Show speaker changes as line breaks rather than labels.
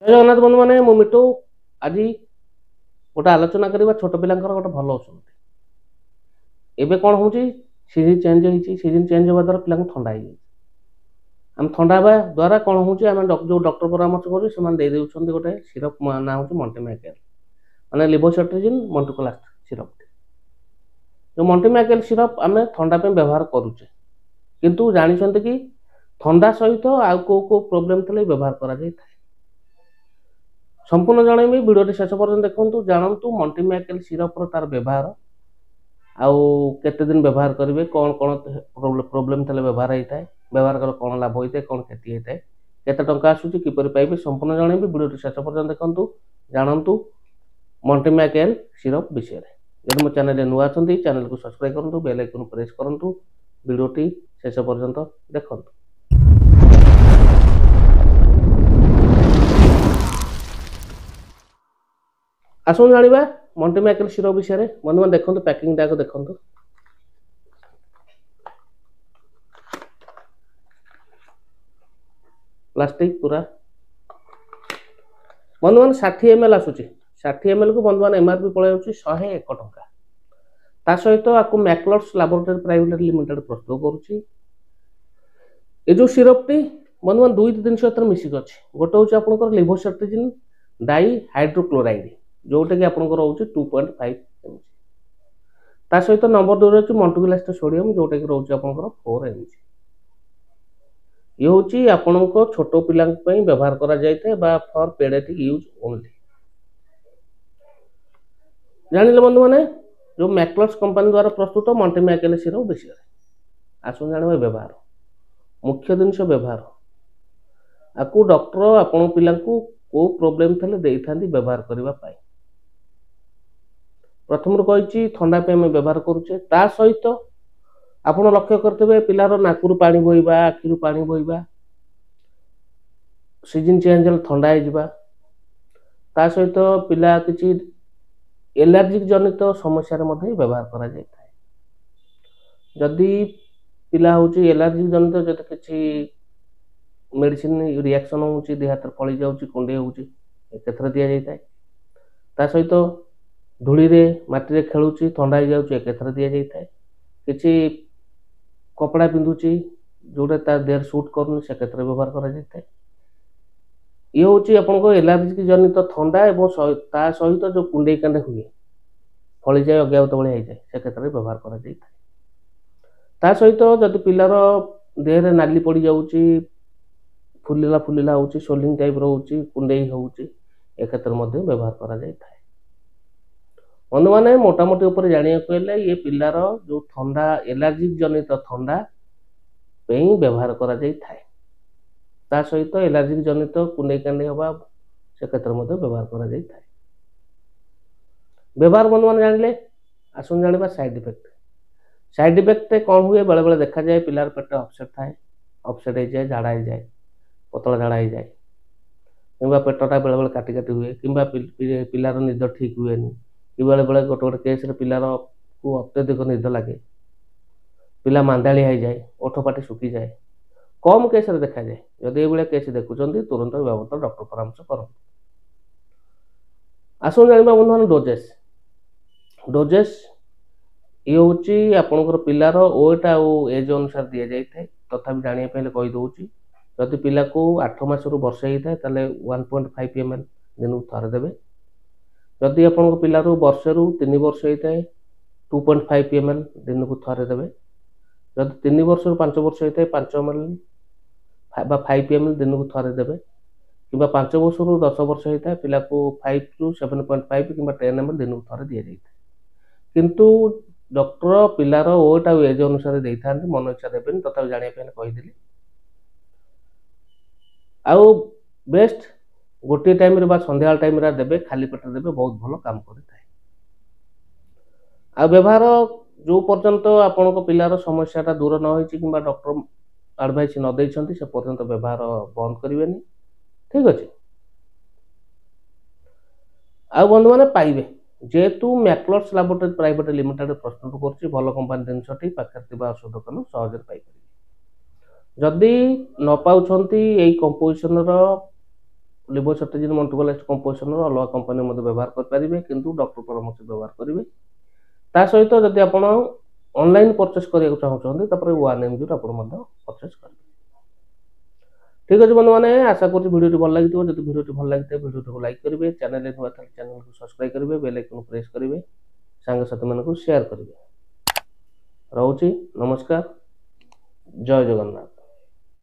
ଜୟ ଜଗନ୍ନାଥ ବନ୍ଧୁ ମାନେ ମୁଁ ମିଟୁ ଆଜି ଗୋଟେ ଆଲୋଚନା କରିବା ଛୋଟ ପିଲାଙ୍କର ଗୋଟେ ଭଲ ଔଷଧ। ଏବେ କଣ ହଉଛି ସିଜିନ୍ ଚେଞ୍ଜ ହେଇଛି, ସିଜିନ୍ ଚେଞ୍ଜ ହେବା ଦ୍ୱାରା ପିଲାଙ୍କୁ ଥଣ୍ଡା ହେଇଯାଇଛି। ଆମେ ଥଣ୍ଡା ହେବା ଦ୍ୱାରା କଣ ହଉଛି ଆମେ ଯୋଉ ଡକ୍ଟର ପରାମର୍ଶ କରୁଛୁ ସେମାନେ ଦେଇ ଦେଉଛନ୍ତି ଗୋଟେ ସିରପ ନାଁ ହଉଛି ମଲ୍ଟିମ୍ୟାକେଲ ମାନେ ଲିଭୋସେଟ୍ରିଜିନ୍ ମଣ୍ଟୁକୋଲାଷ୍ଟ ସିରପ। ଯୋଉ ମଲ୍ଟିମ୍ୟାକେଲ ସିରପ ଆମେ ଥଣ୍ଡା ପାଇଁ ବ୍ୟବହାର କରୁଛେ, କିନ୍ତୁ ଜାଣିଛନ୍ତି କି ଥଣ୍ଡା ସହିତ ଆଉ କୋଉ କୋଉ ପ୍ରୋବ୍ଲେମ ଥିଲେ ବ୍ୟବହାର କରାଯାଇଥାଏ। संपूर्ण जनइबी भिडियो शेष पर्यटन देखु जानतु मल्टीम्याकेल सिरप तार व्यवहार आउ केते दिन व्यवहार करेंगे कौन कौन प्रोब्लेम थे व्यवहार होता है व्यवहार कर कौन लाभ होता है कौन क्षति होता है केते टंका आसूची किपर पाइबे संपूर्ण जनइबी भिडियो शेष पर्यटन देखु जानतु मल्टीम्याकेल सिरप विषय में। यदि मो चैनल नुआ चैनल को सब्सक्राइब करूँ बेल आइकन प्रेस करूँ भिडियोटी शेष पर्यंत देखु। आसुन जानिबा मल्टीम्याकेल सिरप विषय में। बंधु मैंने देखो पैकिंग टाक देखो प्लास्टिक पूरा बंधु मैंने 60 ml आसूची 60 ml को बंधु मैंने एमआरपी पड़े 101 टंका। ता सहित आपको मैक्लोड्स लैबोरेटरी प्राइवेट लिमिटेड प्रस्तुत करुच्ची। ये जो सिरप टी बंधु मैंने दुईट जिन मिसिक अच्छी गोटे हूँ आप लिभोसेट्रिजिन डाई हाइड्रोक्लोराइड जोटा कि आपंकर रोचे 2.5 mg ता सहित नंबर 2 रही मल्टीकोलास्ट सोडियम जोटा कि रोचे आपंकर 4 mg। ये हूँ आपण छोट पिला व्यवहार करा जाए फॉर पेडियाट्रिक यूज ओनली। जानिले बंधु मैंने जो मैक्लोड्स कंपनी द्वारा प्रस्तुत मल्टीम्याकेल सिरप विषय आसुन जाना व्यवहार मुख्य जिनस व्यवहार आपको डॉक्टर आपण पिला को प्रोब्लेम थे दे था व्यवहार करने। प्रथम कही थंडा पे आम व्यवहार करुचे ता सहित आप लक्ष्य करते पिलार नाकरू पानी बोईबा आखिरू पानी बोईबा सीजन चेंज थंडा हो सहित पिला किसी एलर्जिक जनित समस्या व्यवहार करा जाए। जदि पिला हूँ एलर्जिक जनित जब किसी मेडिसिन रिएक्शन हो देह हाथ फली जाऊँगी कुंडे होती दि जाए। ता सहित धूली रे माटी खेलुची थंडा हो जाऊँगी एक दि जाए। किसी कपड़ा पिंधुची जोटा तार देह सुट कर व्यवहार करा जाए। ये हूँ आपको एलर्जिक जनित थंडा और ता सहित जो कुंडे कांडे हुए फली जाए अज्ञात भाई जाए से क्षेत्र में व्यवहार करा जाए। ता सहित जदि पिलार देह नाली पड़ जाऊँगी फुलिला फुलिला हो सोलिंग टाइप रोचे कुंडे होती ए क्षेत्र में व्यवहार करा जाए। बंधु मैंने मोटामोटी उपर जाना ये पिलार जो थंडा एलर्जिक जनित थंडा व्यवहार करा जाए ता सहित एलर्जिक जनित कुंडे कांडे हवा से क्षेत्र में व्यवहार करा जाए। व्यवहार बंधु मैंने जानिले आसुन जाना साइड इफेक्ट। साइड इफेक्ट कौन हुए बेले बेले देखा जाए पिलार पेट अपसेट थाए अपसेट हो जाए झाड़ा हो जाए पतला झाड़ा हो जाए कि पेटटा बेले बेले काटी काटी हुए कि पिलार निद ठीक हुए कि बेले बेले गोटे गोटे केस पिलार को अत्यधिक निद लगे पिला मांदालिया हो जाए ओठपाटी सुखी जाए कम केस देखा जाए। जदि ये केस देखुं तुरंत बाबद डॉक्टर परामर्श करूँ। आसुन जाना बंधु मान डोजेस डोजेस ये हूँ आपंकर पिलार वेट आउ एज अनुसार दि जाए तथापि जानापी कहीदे जदि पिला को 8 मास रु वर्ष होता है 1.5 ml दिन को थर देवे। जदि आप पिलार वर्ष रु 3 वर्ष होता है 2.5 ml दिन को थर देवे। जदि 3 वर्ष रु 5 वर्ष होता है 5 ml 5 ml दिन को थर देवे कि 5 वर्ष रु 10 वर्ष होता है पिला को 5 रु 7.5 कि 10 ml दिन को थर दि जाए। किंतु डॉक्टर पिलार वेट आउ एज अनुसार दे था मन इच्छा देवे तथा जानापी कहीदे आउ बेस्ट गोटे टाइम रे संध्या टाइम रे देवे खाली पेट देवे बहुत भल काम करता है। आ व्यवहार जो पर्यंत आपण पिलार समस्या दूर न होती कि डॉक्टर एडवाइस न देइछंती से पर्यंत व्यवहार बंद करेंगे ठीक अच्छे। आ बंधु मैंने पाइबे जेहेतु मैक्लोड्स लैबोरेटरी प्राइवेट लिमिटेड प्रस्तुत कर भल कंपानी जिनसटी पाखे औषध दोकान सहज पाइपर। जदि न पाउछंती यही कंपोजिशन लिवोसेट्रिजिन मल्टीपल कंपोजिशन अलग कंपनी मध्य व्यवहार करेंगे किंतु डॉक्टर परामर्श व्यवहार करेंगे ता सहित जदि आप ऑनलाइन परचेस करने चाहते हैं 1mg परचेस करेंगे। ठीक अच्छे बंधु मैंने आशा करुँच भिडियो भल लगी जब भिडियो भल लगी भिडियो को लाइक करेंगे चैनल नुआ चैनल को सब्सक्राइब करेंगे बेल आइकन प्रेस करेंगे सांगसाथी मानक शेयर करेंगे। रोची नमस्कार जय जगन्नाथ।